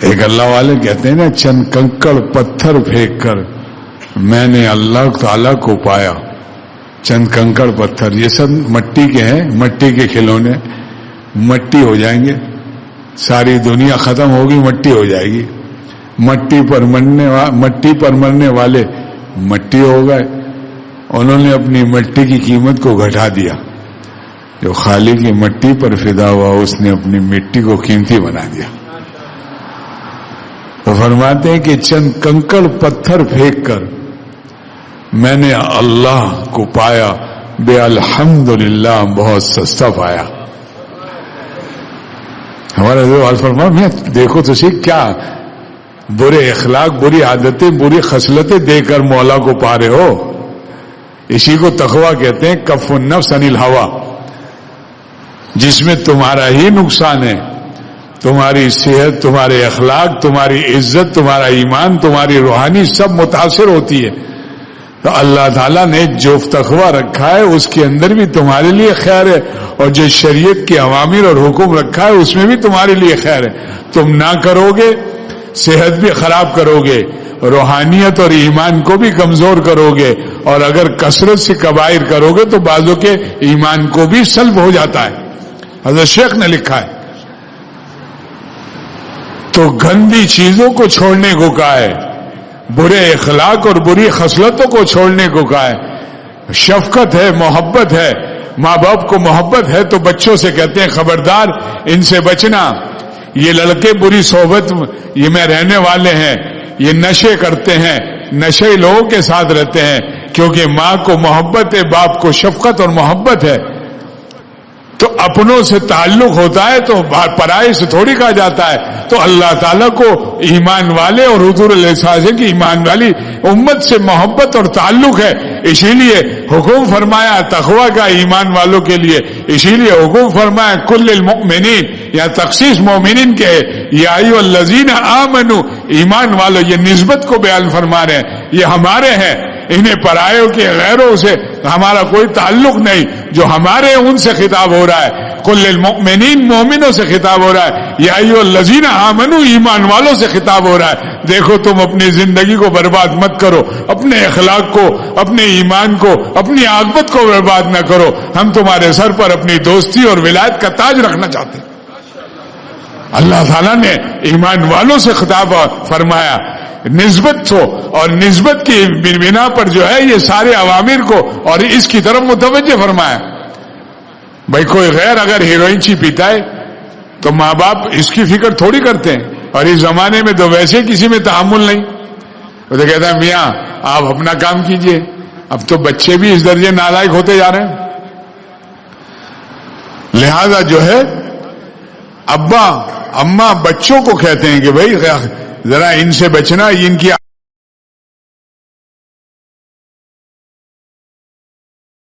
ایک اللہ والے کہتے ہیں نا چند کنکڑ پتھر پھینک کر میں نے اللہ تعالی کو پایا. چند کنکڑ پتھر یہ سب مٹی کے ہیں, مٹی کے کھلونے, مٹی ہو جائیں گے, ساری دنیا ختم ہوگی, مٹی ہو جائے گی. مٹی پر مرنے والے مٹی ہو گئے. انہوں نے اپنی مٹی کی قیمت کو گھٹا دیا. جو خالق کی مٹی پر فدا ہوا اس نے اپنی مٹی کو قیمتی بنا دیا. تو فرماتے ہیں کہ چند کنکڑ پتھر پھینک کر میں نے اللہ کو پایا, بے الحمدللہ بہت سستا پایا. ہمارا حضرت فرما میں دیکھو تو سی کیا برے اخلاق, بری عادتیں, بری خصلتیں دے کر مولا کو پا رہے ہو. اسی کو تقویٰ کہتے ہیں, کف النفس عن الہویٰ, جس میں تمہارا ہی نقصان ہے. تمہاری صحت, تمہارے اخلاق, تمہاری عزت, تمہارا ایمان, تمہاری روحانی سب متاثر ہوتی ہے. تو اللہ تعالیٰ نے جو تقویٰ رکھا ہے اس کے اندر بھی تمہارے لیے خیر ہے, اور جو شریعت کے اوامر اور حکم رکھا ہے اس میں بھی تمہارے لیے خیر ہے. تم نہ کرو گے صحت بھی خراب کرو گے, روحانیت اور ایمان کو بھی کمزور کرو گے, اور اگر کثرت سے کبائر کرو گے تو بعضوں کے ایمان کو بھی سلب ہو جاتا ہے. حضرت شیخ نے لکھا ہے. تو گندی چیزوں کو چھوڑنے کو کہا ہے, برے اخلاق اور بری خصلتوں کو چھوڑنے کو کہا ہے. شفقت ہے, محبت ہے, ماں باپ کو محبت ہے تو بچوں سے کہتے ہیں خبردار ان سے بچنا, یہ لڑکے بری صحبت یہ میں رہنے والے ہیں, یہ نشے کرتے ہیں, نشے لوگوں کے ساتھ رہتے ہیں. کیونکہ ماں کو محبت ہے, باپ کو شفقت اور محبت ہے. تو اپنوں سے تعلق ہوتا ہے تو پرائے سے تھوڑی کہا جاتا ہے. تو اللہ تعالیٰ کو ایمان والے اور حضور علیہ السلام کی ایمان والی امت سے محبت اور تعلق ہے, اسی لیے حکم فرمایا تقویٰ کا ایمان والوں کے لیے. اسی لیے حکم فرمایا کل المؤمنین, یا تخصیص مومنین کے یا ایھا الذین آمنوا, ایمان والوں. یہ نسبت کو بیان فرما رہے ہیں, یہ ہمارے ہیں, انہیں پرایوں کے غیروں سے ہمارا کوئی تعلق نہیں. جو ہمارے ان سے خطاب ہو رہا ہے, کل المؤمنین, مومنوں سے خطاب ہو رہا ہے. یا ایھا الذین آمنوا, ایمان والوں سے خطاب ہو رہا ہے. دیکھو تم اپنی زندگی کو برباد مت کرو, اپنے اخلاق کو, اپنے ایمان کو, اپنی عاقبت کو برباد نہ کرو. ہم تمہارے سر پر اپنی دوستی اور ولایت کا تاج رکھنا چاہتے ہیں. اللہ تعالیٰ نے ایمان والوں سے خطاب فرمایا, نسبت ہو, اور نسبت کی بنا پر جو ہے یہ سارے عوامر کو اور اس کی طرف متوجہ فرمایا. بھائی کوئی غیر اگر ہیروئن چی پیتا ہے تو ماں باپ اس کی فکر تھوڑی کرتے ہیں, اور اس زمانے میں تو ویسے کسی میں تحمل نہیں. وہ تو کہتا ہے میاں آپ اپنا کام کیجئے. اب تو بچے بھی اس درجے نالائق ہوتے جا رہے ہیں. لہذا جو ہے ابا اماں بچوں کو کہتے ہیں کہ بھائی ذرا ان سے بچنا, ان کی